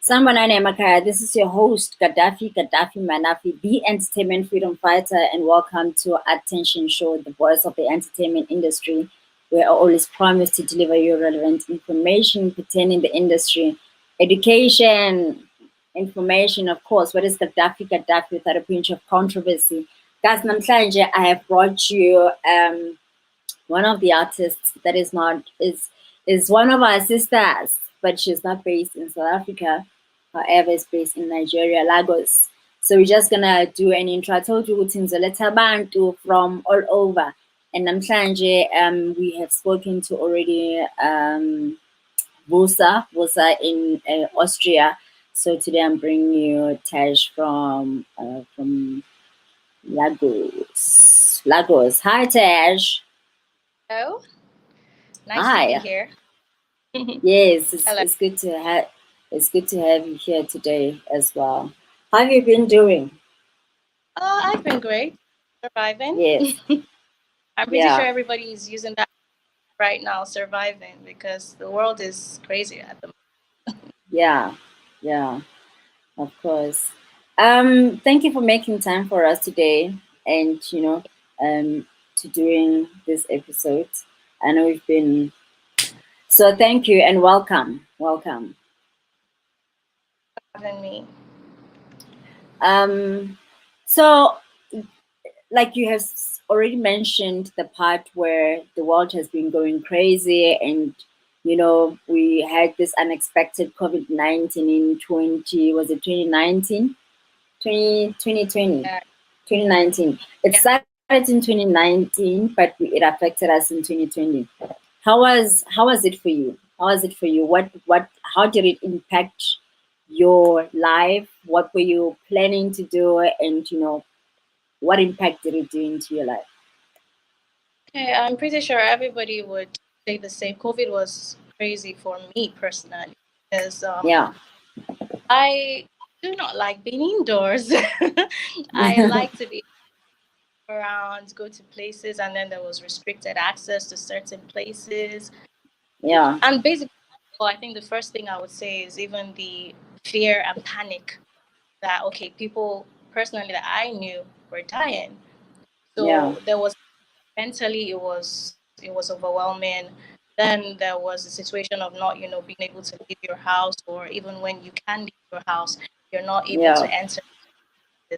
Sanibonani Makaya, this is your host, Gaddafi Manafi, the entertainment freedom fighter, and welcome to Attention Show, the voice of the entertainment industry, where I always promise to deliver you relevant information pertaining the industry, education, information, of course. What is Gaddafi without a pinch of controversy? Guys, namhlanje I have brought you one of the artists that is one of our sisters, but she's not based in South Africa. However, is based in Nigeria, Lagos. So we're just gonna do an intro. I told you Utinzoletha Bantu from all over. And namhlanje we have spoken to already Vusa in Austria. So today I'm bringing you TESH from Lagos. Lagos. Hi TESH. Hello. Nice Hi. to be here. Yes, Hello. it's good to have you here today as well. How have you been doing? I've been great. Surviving. Yes. I'm pretty sure everybody is using that right now, surviving, because the world is crazy at the moment. Yeah, of course. Thank you for making time for us today and to doing this episode. I know we've been so thank you and welcome. Having me. So like you have already mentioned the part where the world has been going crazy and we had this unexpected COVID-19 in 2019? 2020. 2019. It started in 2019, but it affected us in 2020. How was it for you? How did it impact your life? What were you planning to do, and what impact did it do into your life? Okay, I'm pretty sure everybody would say the same. COVID was crazy for me personally because I do not like being indoors. I like to be around, go to places, and then there was restricted access to certain places. Yeah. And basically, I think the first thing I would say is even the fear and panic that, okay, people personally that I knew were dying. So there was mentally, it was overwhelming. Then there was a situation of not, being able to leave your house, or even when you can leave your house, you're not able to enter.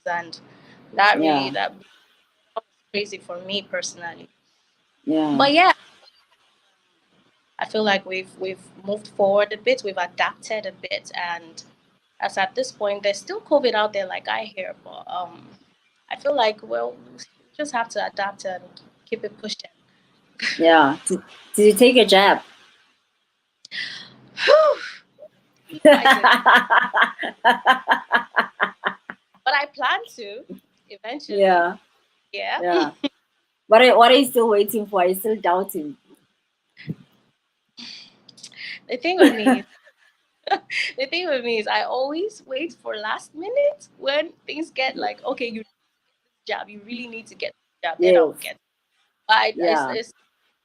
And that was crazy for me personally. But yeah, I feel like we've moved forward a bit, we've adapted a bit, and as at this point, there's still COVID out there, like I hear, but I feel like we just have to adapt and keep it pushing. Yeah. Did you take a jab? But I plan to eventually. Yeah. What are you still waiting for? Are you still doubting? The thing with me is I always wait for last minute when things get like, okay, you really need to get the job, then I'll get it. But it's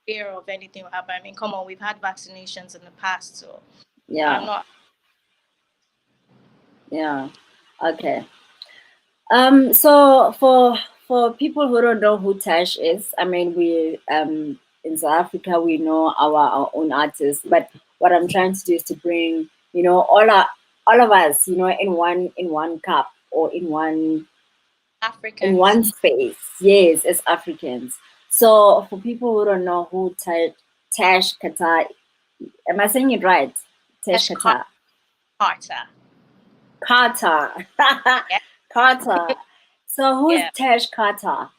fear of anything will happen. I mean, come on, we've had vaccinations in the past, so I'm not. Yeah. Okay. So for people who don't know who TESH is, I mean, we in South Africa we know our own artists, but what I'm trying to do is to bring all of us in one cup or in one Africans. In one space, yes, as Africans. So for people who don't know who TESH Carter, am I saying it right? TESH Carter. Carter. Carter. So who's TESH Carter?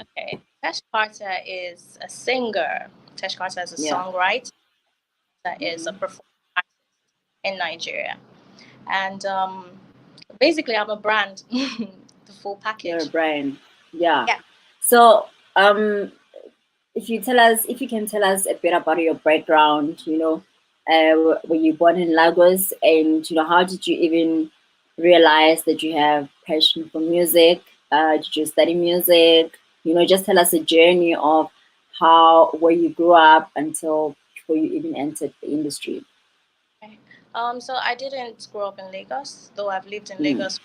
Okay, TESH Carter is a singer. TESH Carter is a songwriter. That is a performer in Nigeria, and basically I'm a brand, the full package. You're a brand, yeah. So if you can tell us a bit about your background, were you born in Lagos, and how did you even realize that you have passion for music? Did you study music? Just tell us a journey of how where you grew up until before you even entered the industry. Okay. So I didn't grow up in Lagos, though I've lived in Mm, Lagos.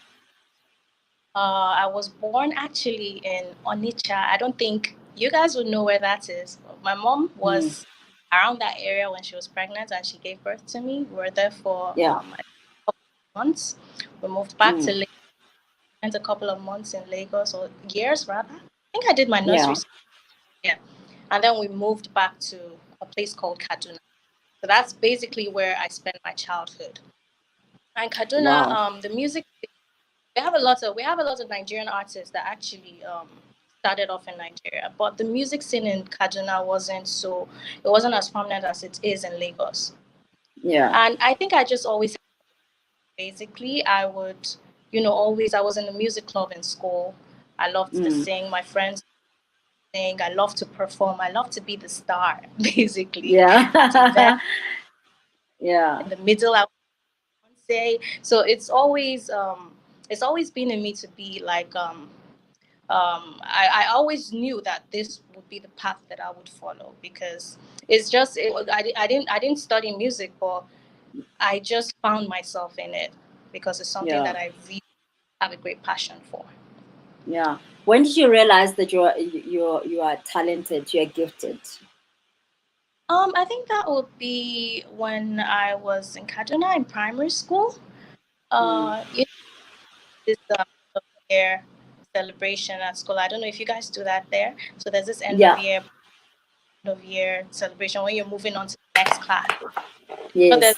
I was born actually in Onitsha. I don't think you guys would know where that is. My mom mm, was around that area when she was pregnant and she gave birth to me. We were there for yeah. a couple of months. We moved back to Mm, Lagos, spent a couple of months in Lagos, or years rather. I think I did my nursery yeah. school. Yeah. And then we moved back to a place called Kaduna. So that's basically where I spent my childhood. And Kaduna, Wow. the music, we have a lot of Nigerian artists that actually started off in Nigeria, but the music scene in Kaduna it wasn't as prominent as it is in Lagos. Yeah. And I think I just always basically I would, always I was in the music club in school. I loved to Mm, sing. My friends sing. I love to perform. I love to be the star, basically. At events yeah. yeah. in the middle, I would say. So it's always been in me to be like I always knew that this would be the path that I would follow because I didn't study music, but I just found myself in it because it's something Yeah. that I really have a great passion for. Yeah. When did you realize that you are talented, you're gifted? I think that would be when I was in Kaduna in primary school. Mm. You know, this end of year celebration at school. I don't know if you guys do that there. So there's this Yeah. end of year celebration when you're moving on to the next class. But there's Yes.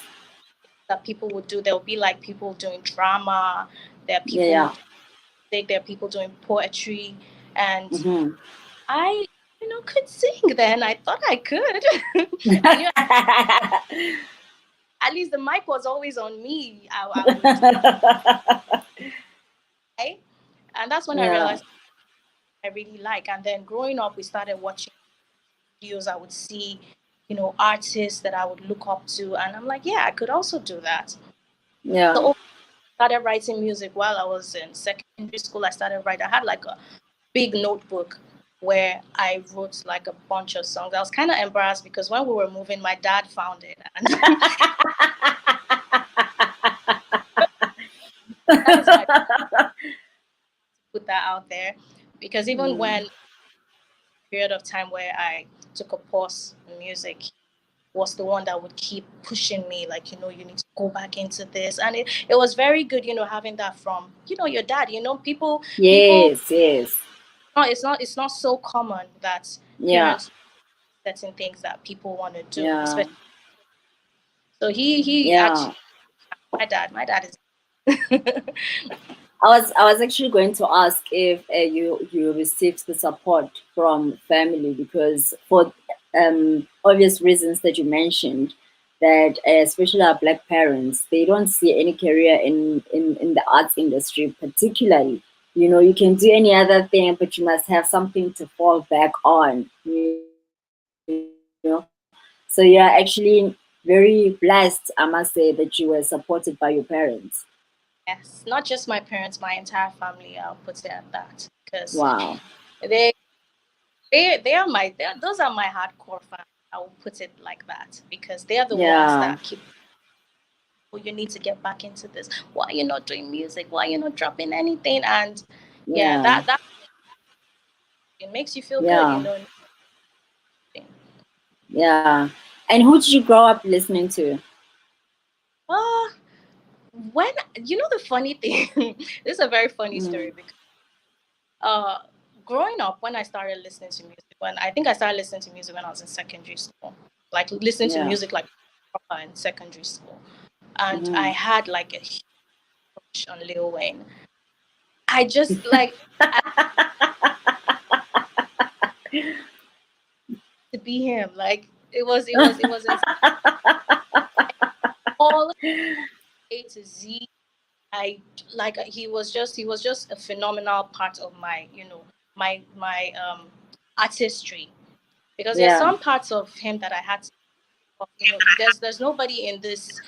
that people would do. There'll be like people doing drama. There are Yeah. people Yeah. there are people doing poetry, and Mm-hmm. I could sing. Then I thought I could, and at least the mic was always on me. I would, right? And that's when I yeah. realized I really like. And then growing up, we started watching videos. I would see, artists that I would look up to, and I'm like, yeah, I could also do that. Yeah. So started writing music while I was in secondary school. I started writing. I had like a big notebook where I wrote like a bunch of songs. I was kind of embarrassed because when we were moving, my dad found it, and that is my put that out there because even mm. when period of time where I took a pause in music was the one that would keep pushing me like you need to go back into this and it was very good having that from your dad people Yes. Yes. no, it's not so common that Yeah. parents certain things that people want to do Yeah. especially so he Yeah. actually my dad is I was actually going to ask if you received the support from family because for obvious reasons that you mentioned that especially our black parents they don't see any career in the arts industry particularly. You can do any other thing but you must have something to fall back on. So you're actually very blessed, I must say, that you were supported by your parents. yes not just my parents my entire family I'll put it at that because Wow. they those are my hardcore fans. I will put it like that because they are the ones Yeah. that keep. Oh, you need to get back into this. Why are you not doing music? Why are you not dropping anything? And yeah, Yeah. that it makes you feel good. Yeah. Yeah. And who did you grow up listening to? Uh, when the funny thing, this is a very funny Mm. story because uh, growing up when I started listening to music, when I think I started listening to music when I was in secondary school, like listening to Yeah. music like proper in secondary school, and I Mm-hmm. had like a huge crush on Lil Wayne. I just like I to be him. Like it was in all A to Z. I like he was just a phenomenal part of my my artistry. because there's Yeah. some parts of him that I had to, there's nobody in this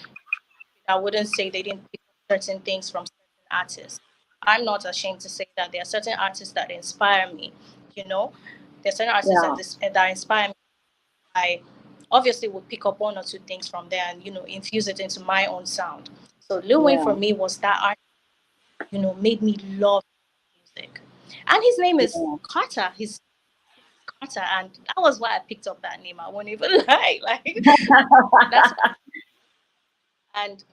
that wouldn't say they didn't pick up certain things from certain artists. I'm not ashamed to say that there are certain artists that inspire me. You know, there are certain artists Yeah. that inspire me. I obviously would pick up one or two things from there and infuse it into my own sound. So Lil Wayne Yeah. for me was that art, made me love music. And his name is Yeah. Carter. His Carter, and that was why I picked up that name. I won't even lie. Like that's and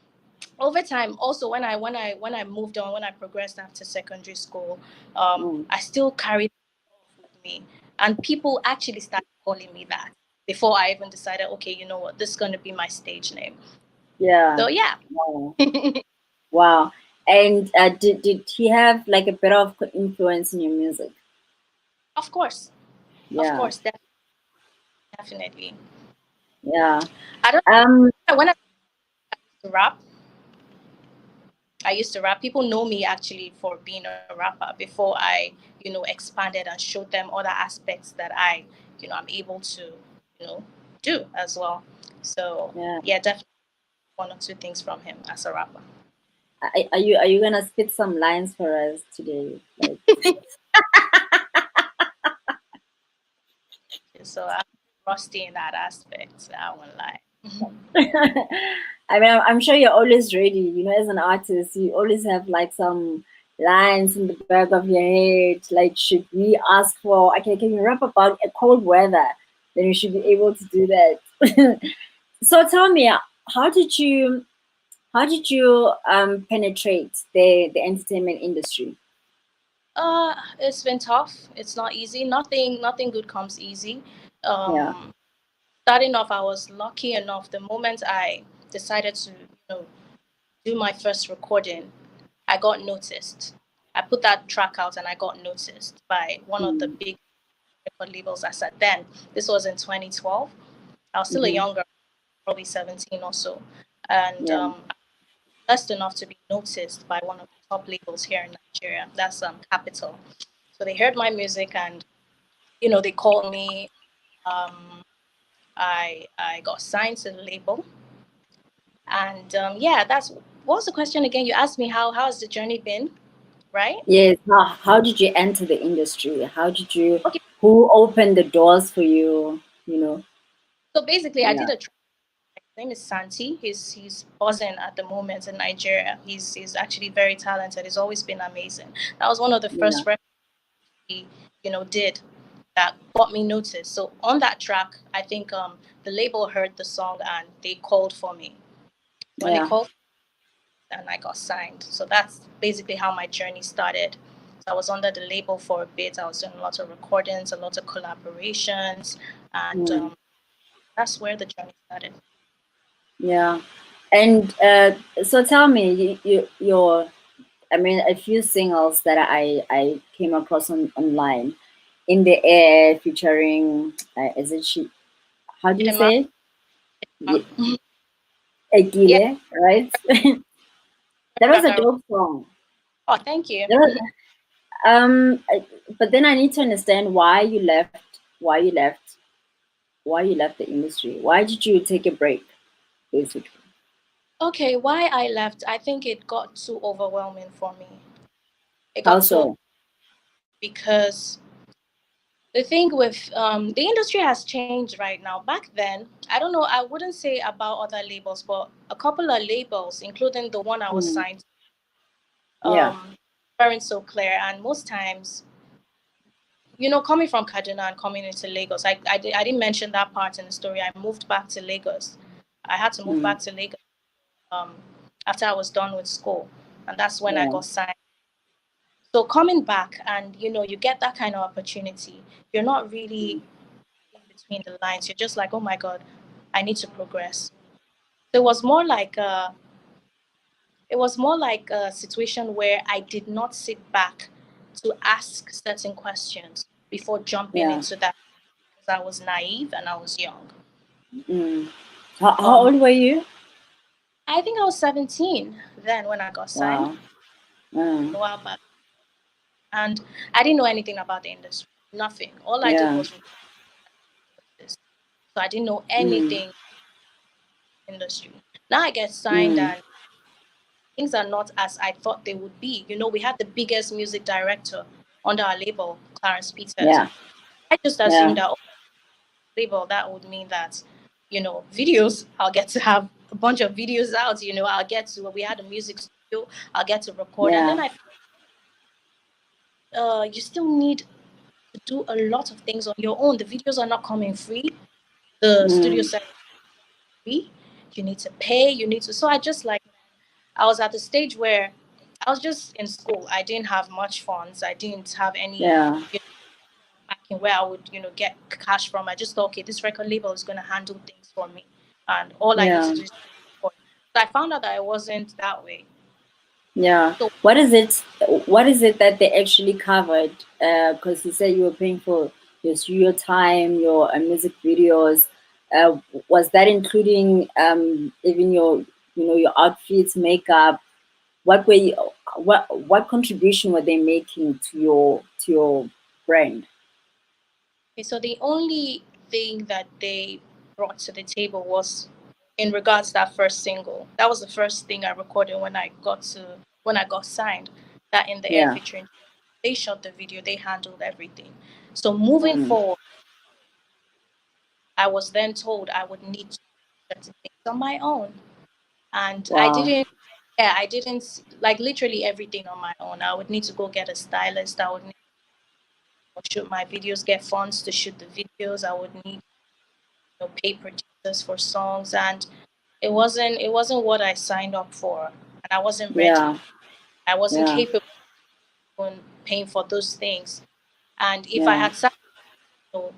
over time also when I moved on, when I progressed after secondary school, Mm. I still carried it with me, and people actually started calling me that before I even decided, okay, you know what, this is going to be my stage name. Yeah. So yeah. Wow. Wow. And did he have like a bit of influence in your music? Of course, of Yeah. course, definitely. Yeah. I don't Um. when I used to rap, people know me actually for being a rapper before I expanded and showed them other aspects that I'm able to you know do as well. So Yeah. yeah, definitely one or two things from him as a rapper. Are you gonna spit some lines for us today? Like. So I'm rusty in that aspect, I won't lie. I mean, I'm sure you're always ready. As an artist, you always have like some lines in the back of your head. Like, should we ask for, okay, can you rap about a cold weather? Then you should be able to do that. So tell me, how did you how did you penetrate the entertainment industry? It's been tough. It's not easy. Nothing good comes easy. Yeah. um Starting off, I was lucky enough. The moment I decided to do my first recording, I got noticed. I put that track out and I got noticed by one of the Mm. big record labels. I said then, this was in 2012. I was still a Mm-hmm. younger, probably 17 or so. And Yeah. I was blessed enough to be noticed by one of the top labels here in Nigeria. That's Capital. So they heard my music and, they called me. Um, I got signed to the label. And yeah, what was the question again? You asked me how has the journey been, right? Yes. How did you enter the industry? How did you? Okay. Who opened the doors for you? You know. So basically, I Yeah. did a track. His name is Santi. He's buzzing at the moment in Nigeria. He's actually very talented. He's always been amazing. That was one of the Yeah. first records he did that got me noticed. So on that track, I think the label heard the song and they called for me. When they Yeah. called, and I got signed. So that's basically how my journey started. So I was under the label for a bit. I was doing a lot of recordings, a lot of collaborations, and Mm. that's where the journey started. Yeah. And so tell me, your I mean, a few singles that I came across online, "In the Air" featuring is it she? How do you Chidema, say it? yeah, Egile, right? That was a Shagaro. dope song. Oh, thank you. That was, but then I need to understand why you left the industry. Why did you take a break, basically? Okay, why I left? I think it got too overwhelming for me. It How got too so? because the thing with the industry has changed right now. Back then, I don't know. I wouldn't say about other labels, but a couple of labels, including the one I was Mm. signed, Yeah. weren't so clear. And most times, coming from Kaduna and coming into Lagos, I didn't mention that part in the story. I moved back to Lagos. I had to move Mm. back to Lagos um, after I was done with school, and that's when I Yeah. got signed. So coming back and you get that kind of opportunity, you're not really in between the lines. You're just like, oh my God, I need to progress. So it was more like a situation where I did not sit back to ask certain questions before jumping Yeah. into that because I was naive and I was young. Mm. How Um, old were you? I think I was 17 then when I got signed Wow. Mm. a while back, and I didn't know anything about the industry. Nothing. All I did Yeah. was So I didn't know anything industry. Now I get signed and things are not as I thought they would be. You know, we had the biggest music director under our label, Clarence Peters. Yeah. I just assumed Yeah. that label, that would mean that, you know, videos, I'll get to have a bunch of videos out, you know, I'll get to, we had a music studio, I'll get to record. And Yeah. then you still need to do a lot of things on your own. The videos are not coming free. The studio set free. You need to pay, you need to, so I just like, I was at the stage where I was just in school. I didn't have much funds. I didn't have any, Yeah. you know, backing where I would, you know, get cash from. I just thought, okay, this record label is going to handle things for me. And all I need to Yeah. do is record. So I found out that it wasn't that way. Yeah. So What is it? What is it that they actually covered? Because you said you were paying for your studio time, your music videos. Was that including even your, you know, your outfits, makeup? What were you, what contribution were they making to your brand? okay, so the only thing that they brought to the table was in regards to that first single. That was the first thing I recorded when I got signed. That in the air Yeah. featuring. They shot the video, they handled everything. So moving Mm. forward, I was then told I would need to do certain things on my own. And Wow. I didn't like literally everything on my own. I would need to go get a stylist. I would need to shoot my videos, get funds to shoot the videos. I would need, you know, pay producers for songs, and it wasn't what I signed up for, and I wasn't Yeah. ready. I wasn't Yeah. capable of paying for those things. And if I Yeah. had signed, you know,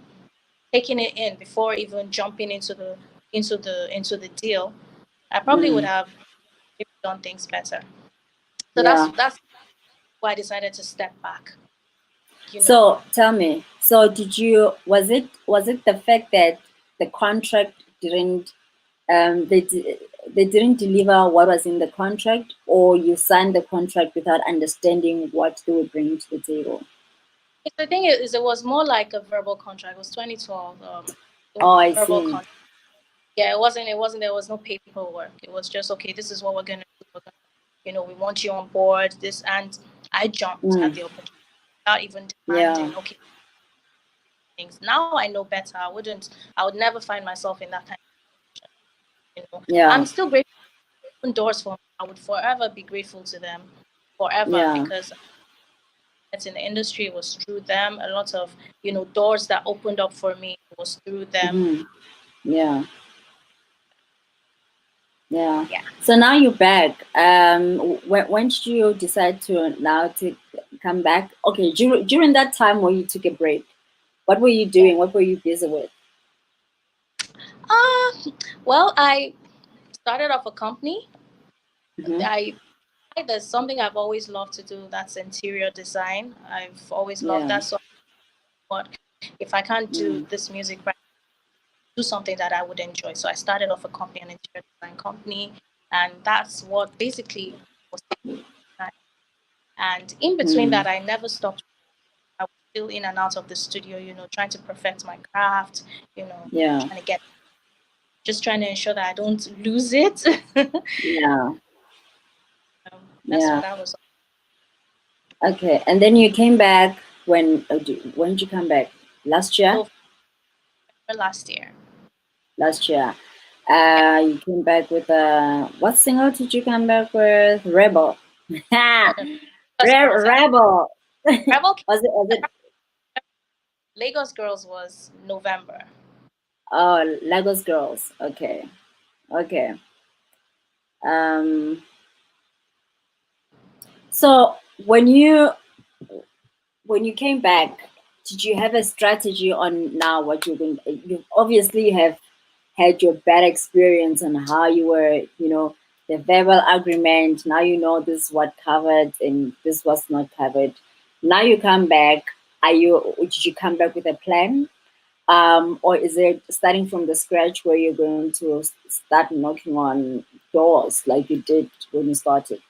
taking it in before even jumping into the deal, I probably would Mm. have maybe done things better. So Yeah. that's why I decided to step back. You know, So tell me, so did you, was it the fact that the contract didn't they didn't deliver what was in the contract, or you signed the contract without understanding what they were bringing to the table? the thing is, it was more like a verbal contract. It was 2012. It was Oh, I a verbal see. contract. Yeah, it wasn't. There was no paperwork. It was just okay. This is what we're gonna do. You know, we want you on board. This, and I jumped at Mm. the opportunity without even Yeah. demanding. Okay, things. Now I know better. I would never find myself in that kind of, you know. I'm Yeah. still grateful for doors for me. I would forever be grateful to them, forever, Yeah. because it's in the industry. It was through them. A lot of, you know, doors that opened up for me was through them. Hmm. Yeah. Yeah. Yeah. So now you're back. When did you decide to now to come back? Okay, during that time where you took a break, what were you Yeah. doing? What were you busy with? Uh, well, I started off a company. Hmm. I There's something I've always loved to do. That's interior design. I've always loved Yeah. that. So, what if I can't do Mm. this music right? Do something that I would enjoy. So I started off a company, an interior design company, and that's what basically was. And in between Mm. that, I never stopped. I was still in and out of the studio, you know, trying to perfect my craft, you know, Yeah. trying to get, just trying to ensure that I don't lose it. Yeah. That's Yeah. what I was. Okay. And then you came back when? When did you come back? Last year. So for last year. Last year. Yeah. You came back with what single did you come back with? Rebel. No, no. Lagos Girls. Rebel. Rebel Was it? Was it? Lagos Girls was November. Oh, Lagos Girls. Okay. Okay. Um. So when you came back, did you have a strategy on now what you're going? You obviously have had your bad experience on how you were, you know, the verbal agreement. Now you know this is what covered and this was not covered. Now you come back. Did you come back with a plan? Or is it starting from the scratch where you're going to start knocking on doors like you did when you started?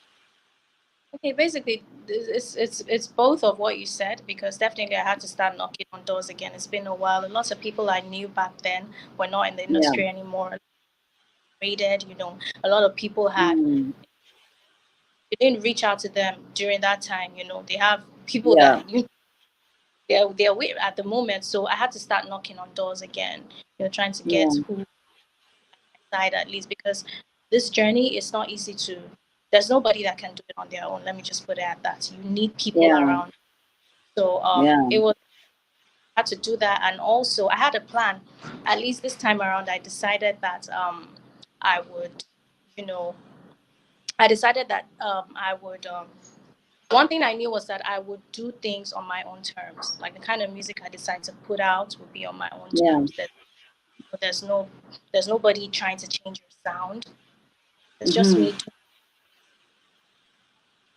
Okay, basically, it's both of what you said, because definitely I had to start knocking on doors again. It's been a while. And lots of people I knew back then were not in the Yeah. industry anymore. Rated, a lot of people had. Mm. You didn't reach out to them during that time. They have people Yeah. that they're with at the moment. So I had to start knocking on doors again. Trying to Yeah. get who side at least, because this journey is not easy to. There's nobody that can do it on their own. Let me just put it at that. You need people Yeah. around. So Yeah. it was had to do that, and also I had a plan. At least this time around, I decided that I would, you know, I decided that I would. One thing I knew was that I would do things on my own terms. Like the kind of music I decide to put out would be on my own Yeah. terms. There's no, there's nobody trying to change your sound. It's just Mm-hmm. me doing.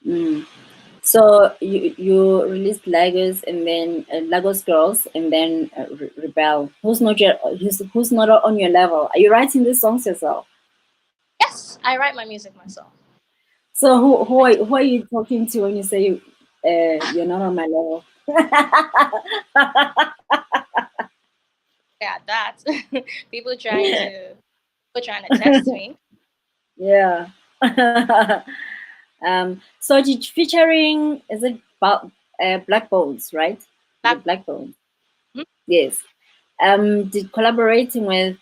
Mm. So you released Lagos and then Lagos Girls and then Rebel. Who's not on your level? Are you writing these songs yourself? Yes, I write my music myself. So I do. who are you talking to when you say you're not on my level? Yeah, that people trying to test me. Yeah. So did featuring is it Black Bones, right? Is That it Black Bones? mhm. Yes. Did collaborating with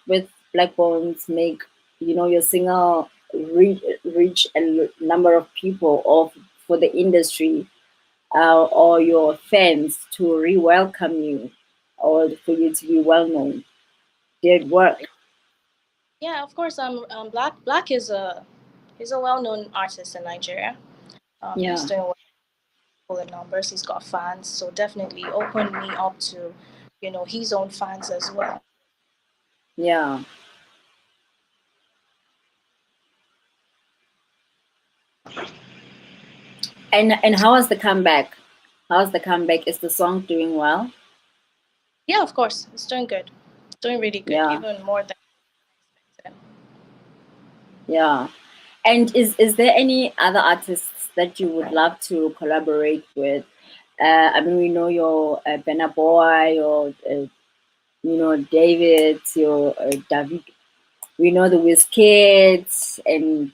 Black Bones make your single reach a number of people of for the industry or your fans to re-welcome you or for you to be well known? Did it work? Yeah, of course. Black. Black is a well-known artist in Nigeria. He's Yeah, doing well in numbers. He's got fans, so definitely opened me up to, his own fans as well. yeah. And how was the comeback? How's the comeback? Is the song doing well? Yeah, of course, it's doing good. It's doing really good, Yeah, even more than expected. yeah. And is there any other artists that you would love to collaborate with? I mean, we know your Benna Boy, your David, your David. We know the Kids, and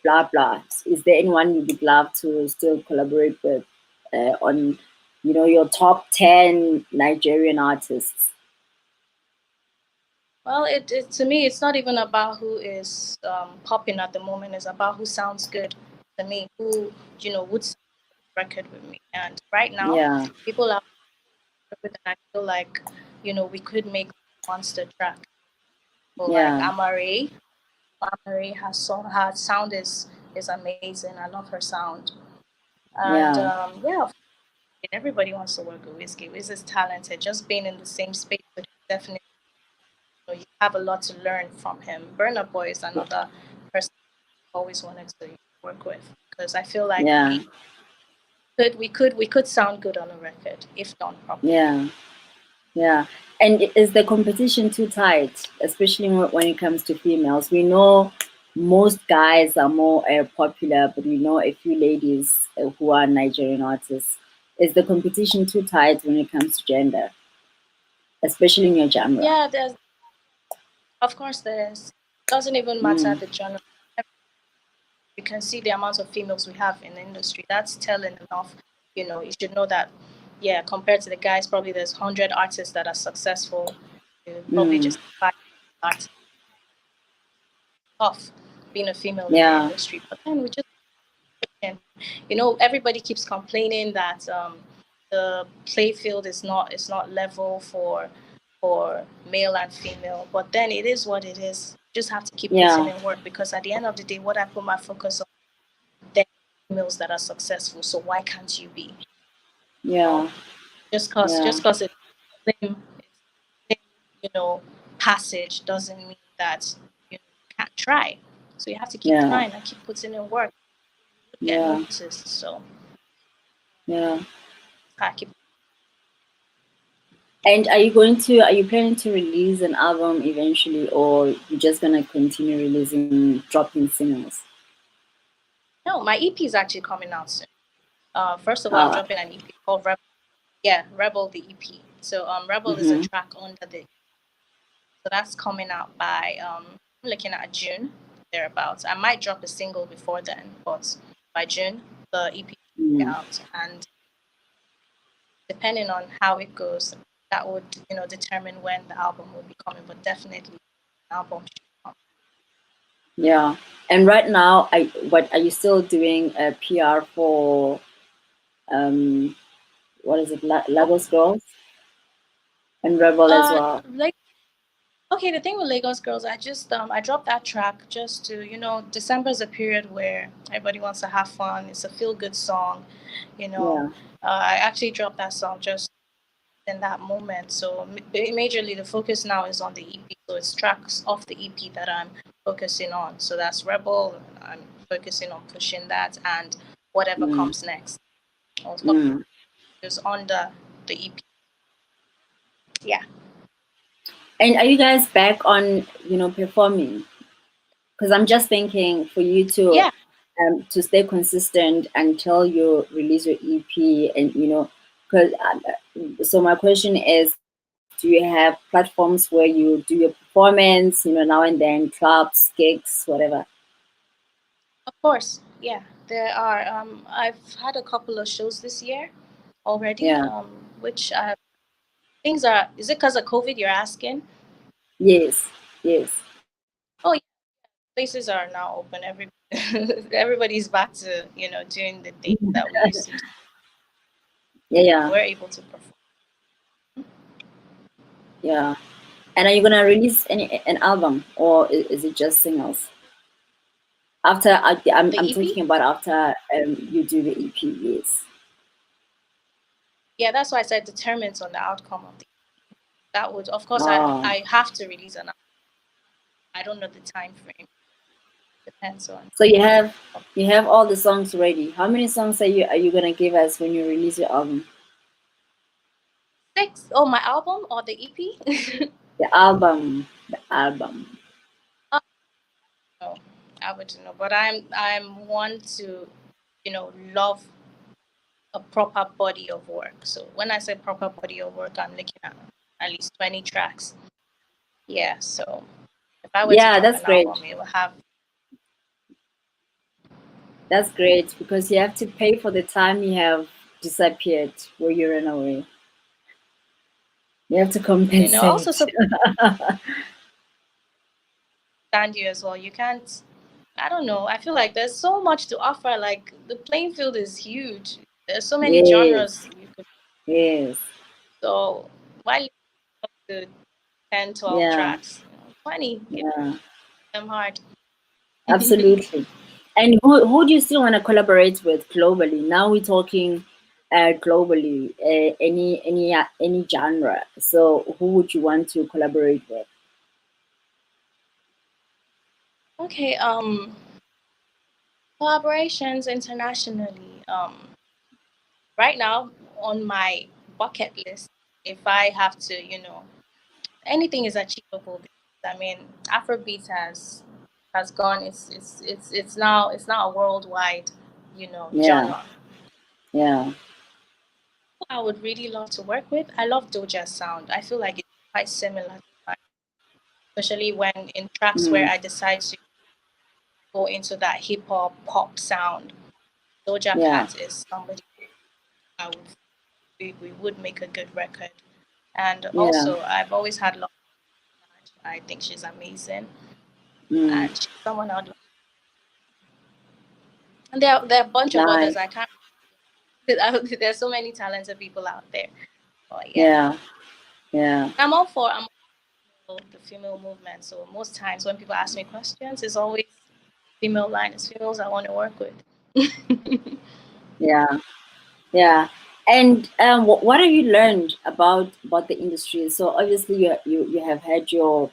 blah blah. Is there anyone you would love to still collaborate with on your top 10 Nigerian artists? Well, it to me, it's not even about who is popping at the moment. It's about who sounds good to me, who would sign a record with me. And right now, Yeah, people are with, and I feel like we could make a monster track. So like yeah, Amare, her sound is amazing. I love her sound, and yeah, yeah, everybody wants to work with Whiskey. Wiz is talented. Just being in the same space with him, definitely, you have a lot to learn from him. Burna Boy is another person I always wanted to work with, because I feel like yeah, we could sound good on a record if done properly. yeah. Yeah, and is the competition too tight, especially when it comes to females? We know most guys are more popular, but we know a few ladies who are Nigerian artists. Is the competition too tight when it comes to gender, especially in your genre? Yeah, there's of course there's doesn't even matter Mm, the genre. You can see the amount of females we have in the industry. That's telling enough. You should know that, yeah, compared to the guys, probably there's 100 artists that are successful. Probably mm, just five artists off being a female in the yeah, industry. But then we just, everybody keeps complaining that the play field is not level for male and female. But then it is what it is. You just have to keep putting yeah, in work, because at the end of the day, what I put my focus on, there are females that are successful. So why can't you be? know, yeah, just cause yeah, just cause it's slim, passage doesn't mean that you can't try. So you have to keep yeah, trying and keep putting in work. Get yeah, noticed. So yeah. I keep. And are you planning to release an album eventually, or you're just gonna continue releasing, dropping singles? No, my EP is actually coming out soon. First of all, I'm Uh, dropping an EP called Rebel. Yeah, Rebel the EP. So Rebel is a mm-hmm. track under the. So that's coming out by I'm looking at June thereabouts. I might drop a single before then, but by June the EP will be Mm. out, and depending on how it goes, that would determine when the album will be coming. But definitely, the album should come. Yeah. And right now, what are you still doing a PR for? Um, what is it? Lagos Girls and Rebel as well. Like okay, the thing with Lagos Girls, I dropped that track just to December is a period where everybody wants to have fun. It's a feel good song, you know. Yeah. I actually dropped that song just in that moment. So majorly the focus now is on the EP. So it's tracks off the EP that I'm focusing on. So that's Rebel. I'm focusing on pushing that and whatever Mm. comes next. Mm. Is on the EP. Yeah. And are you guys back on, performing? Because I'm just thinking for you Yeah. to stay consistent until you release your EP, and because so my question is, do you have platforms where you do your performance, now and then, clubs, gigs, whatever? Of course, yeah, there are. I've had a couple of shows this year already, Yeah. which things are. Is it because of COVID? You're asking? Yes. Yes. Oh, yeah, places are now open. Everybody's back to doing the things that we used to do. Yeah. Yeah. We're able to perform Yeah. And are you gonna release an album, or is it just singles? After the I'm EP. talking about after you do the EP, yes. Yeah, that's why I said determines on the outcome of the. That would, of course, Oh, I have to release an. I don't know the time frame. Depends on so you have all the songs ready. How many songs are you gonna give us when you release your album? six. Oh, my album or the EP? The album, the album. No, I wouldn't know. But I'm one to, love a proper body of work. So when I say proper body of work, I'm looking at least 20 tracks. Yeah. So if I were to Yeah, drop that's an great. album, it will have. That's great because you have to pay for the time you have disappeared where you ran away. You have to Also compensate. understand you as well. You can't. I don't know. I feel like there's so much to offer. Like the playing field is huge. There's so many Yes, genres you could. yes, So why limit to 10, 12 yeah, tracks? 20. Give yeah, them hard. absolutely. And who do you still want to collaborate with globally? Now we're talking globally, any genre. So who would you want to collaborate with? Okay. Collaborations internationally. Right now on my bucket list, if I have to, anything is achievable. I mean, Afrobeat has gone. It's now a worldwide, Yeah, genre. yeah, I would really love to work with. I love Doja's sound. I feel like it's quite similar to mine, especially when in tracks where mm, I decide to go into that hip hop pop sound. Doja yeah, Cat is somebody I would we would make a good record. And yeah, also, I've always had love. I think she's amazing, mm, and she's someone I'd. And there are a bunch of others nice, I can't. There's so many talented people out there. But yeah, yeah, yeah. I'm all for the female movement. So most times when people ask me questions, it's always female line. It's females I want to work with. Yeah, yeah. And what have you learned about the industry? So obviously you have had your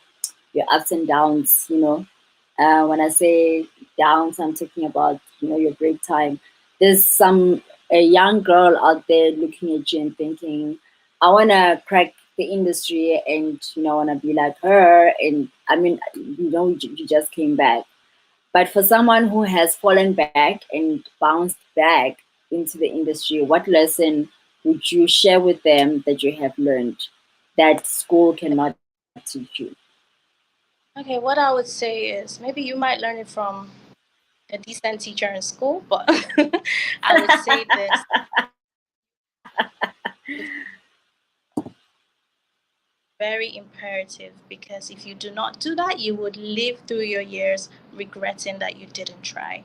ups and downs. When I say downs, I'm talking about your break time. There's a young girl out there looking at you and thinking, I wanna crack the industry, and I wanna be like her. And I mean, you just came back. But for someone who has fallen back and bounced back into the industry, what lesson would you share with them that you have learned that school cannot teach you? Okay, what I would say is maybe you might learn it from a decent teacher in school, but I would say this: it's very imperative, because if you do not do that, you would live through your years regretting that you didn't try.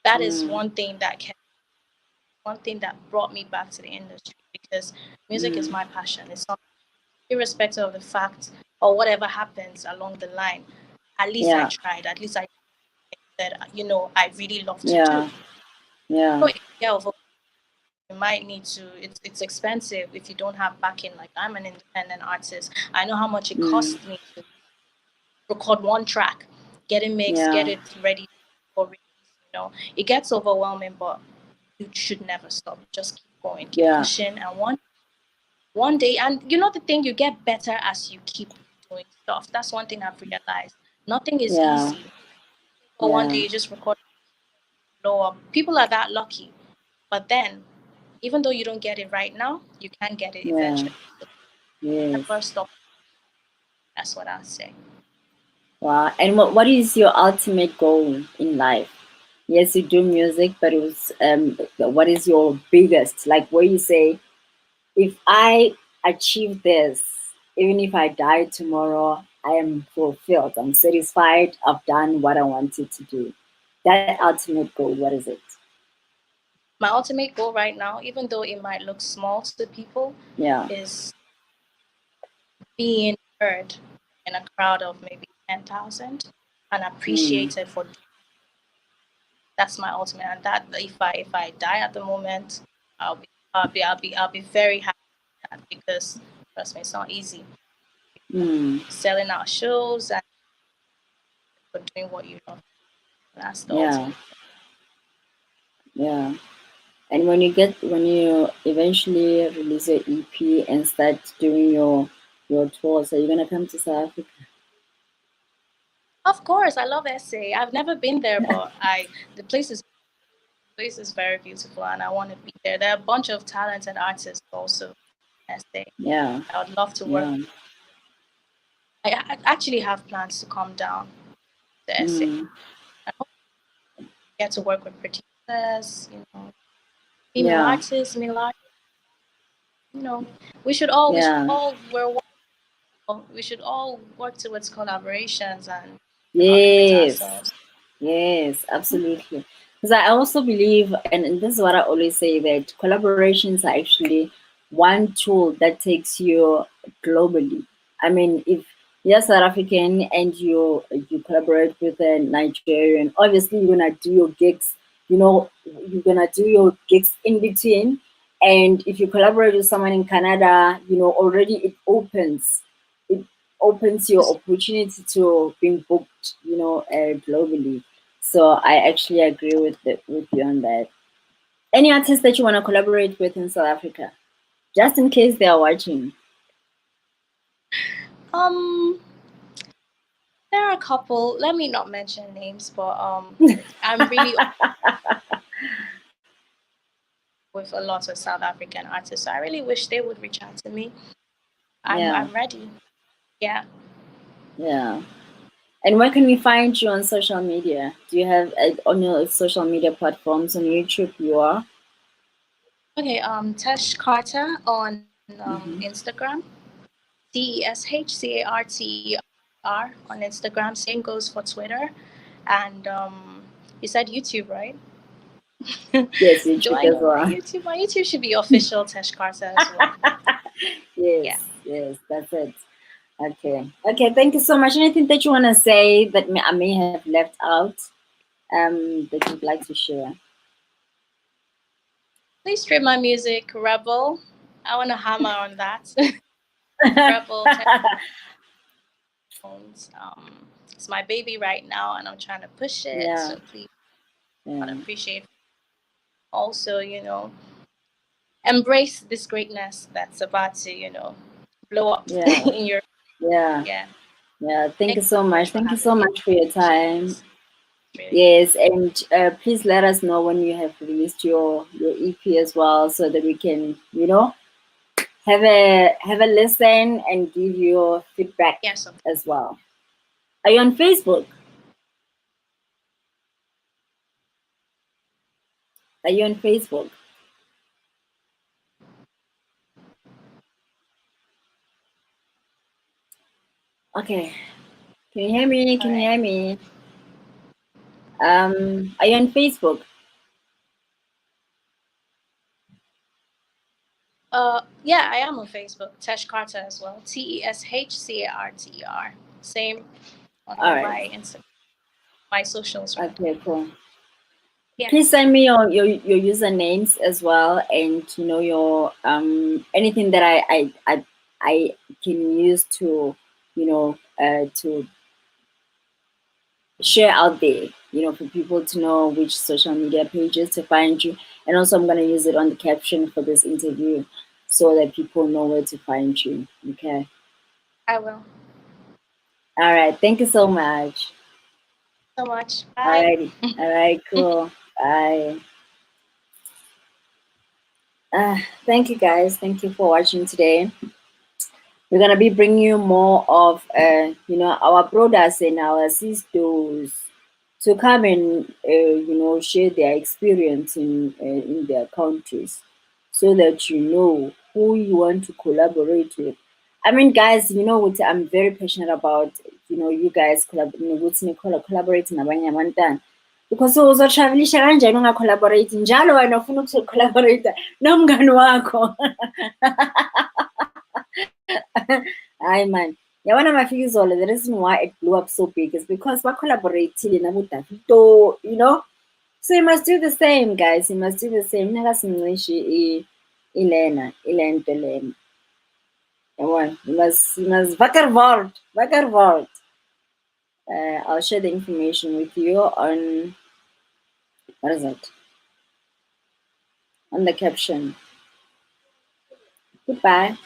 That is Mm, one thing that brought me back to the industry, because music is mm, my passion. It's not, irrespective of the fact or whatever happens along the line. At least I yeah, tried. At least I said, I really love to yeah, do. yeah, So yeah, you might need to. It's expensive if you don't have backing. Like, I'm an independent artist. I know how much it mm, costs me to record one track, get it mixed, get yeah, it ready for release. It gets overwhelming, but you should never stop. Just keep going, keep yeah, pushing, and one day, and the thing, you get better as you keep doing stuff. That's one thing I've realized. Nothing is yeah, easy. But one day yeah, you just record, blow up. People are that lucky. But then, even though you don't get it right now, you can get it yeah, eventually. So yes. never stop. That's what I'll say. Wow. And what is your ultimate goal in life? Yes, you do music, but it was what is your biggest, like, where you say, if I achieve this, even if I die tomorrow, I am fulfilled. I'm satisfied. I've done what I wanted to do. That ultimate goal, what is it? My ultimate goal right now, even though it might look small to people, Yeah. is being heard in a crowd of maybe 10,000 and Mm, appreciated for. That's my ultimate, and that, if I die at the moment, I'll be very happy with that, because trust me, it's not easy mm, selling out shows and for doing what you love. That's the yeah. ultimate thing. Yeah. And when you eventually release your EP and start doing your tours, are you gonna come to South Africa? Of course, I love SA. I've never been there, but the place is very beautiful, and I want to be there. There are a bunch of talented artists also in SA. Yeah. I would love to work. Yeah. I actually have plans to come down to SA. Mm, I hope I get to work with producers, female yeah. artists, male artists. You know, we should Yeah. all we should all work towards collaborations and elevate Yes. ourselves. Yes, absolutely. Because I also believe, and this is what I always say, that collaborations are actually one tool that takes you globally. I mean, if you're South African and you collaborate with a Nigerian, obviously you're gonna do your gigs, you're gonna do your gigs in between. And if you collaborate with someone in Canada, already it opens your opportunity to being booked, globally. So I actually agree with you on that. Any artists that you want to collaborate with in South Africa, just in case they are watching? Um, there are a couple. Let me not mention names, but I'm really with a lot of South African artists. So I really wish they would reach out to me. I'm Yeah, I'm ready. Yeah. yeah. And where can we find you on social media? Do you have on your social media platforms on YouTube? You are. Okay. Tesh Carter on Hmm. Instagram. TESHCARTER on Instagram. Same goes for Twitter. And you said YouTube, right? Yes, Do YouTube I as know my well. YouTube? My YouTube should be official Tesh Carter as well. Yes, Yeah. yes, that's it. Okay, okay. Thank you so much. Anything that you want to say that I may have left out, that you'd like to share? Please stream my music, Rebel. I want to hammer on that. Rebel Technones. It's my baby right now, and I'm trying to push it. Yeah, So please, I yeah, appreciate. Also, embrace this greatness that's about to, blow up yeah, in your. yeah, Yeah. yeah. Thank you Thank you so so much. much for Thank you having so me. much for your Appreciate time. this. Yes, and please let us know when you have released your EP as well, so that we can, have a listen and give you feedback Yes. as well. Are you on Facebook? Are you on Facebook? Okay. Can you hear me? All Can you right. hear me? Are you on Facebook? Yeah, I am on Facebook. Tesh Carter as well. TESHCARTER. Same on All all right. my Instagram, my socials, right? Okay, cool. Yeah, Please send me your usernames as well, and your anything that I can use to to share out there, for people to know which social media pages to find you. And also, I'm gonna use it on the caption for this interview, so that people know where to find you. Okay. I will. All right. Thank you so much. So much. All Bye. righty. All right. Cool. Bye. Thank you guys. Thank you for watching today. We're gonna be bringing you more of our brothers and our sisters to come and share their experience in their countries, so that you know who you want to collaborate with. I mean, guys, I'm very passionate about you guys collaborate nabanye abantwana, because uzotravelisha kanjani ungacollaborate njalo wena ufuna ukucollaborate nomngani wakho. Hi man. Yabona Mafikizolo, the reason why it blew up so big is because we collaborated na Davido, So you must do the same, guys. You must do the same. Nakasimngishi ilento lena. Yabona, you must Vakerwald. I'll share the information with you on what is it? On the caption. Goodbye.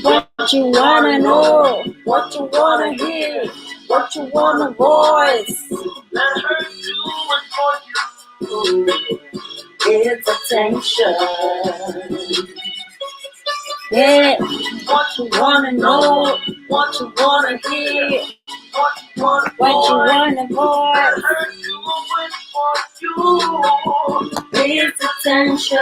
What you wanna know, what you wanna hear, what you wanna voice. Let her do it for you. It's attention. Yeah, what you wanna know, what you wanna hear, what you wanna voice. Let her do it for you. It's attention.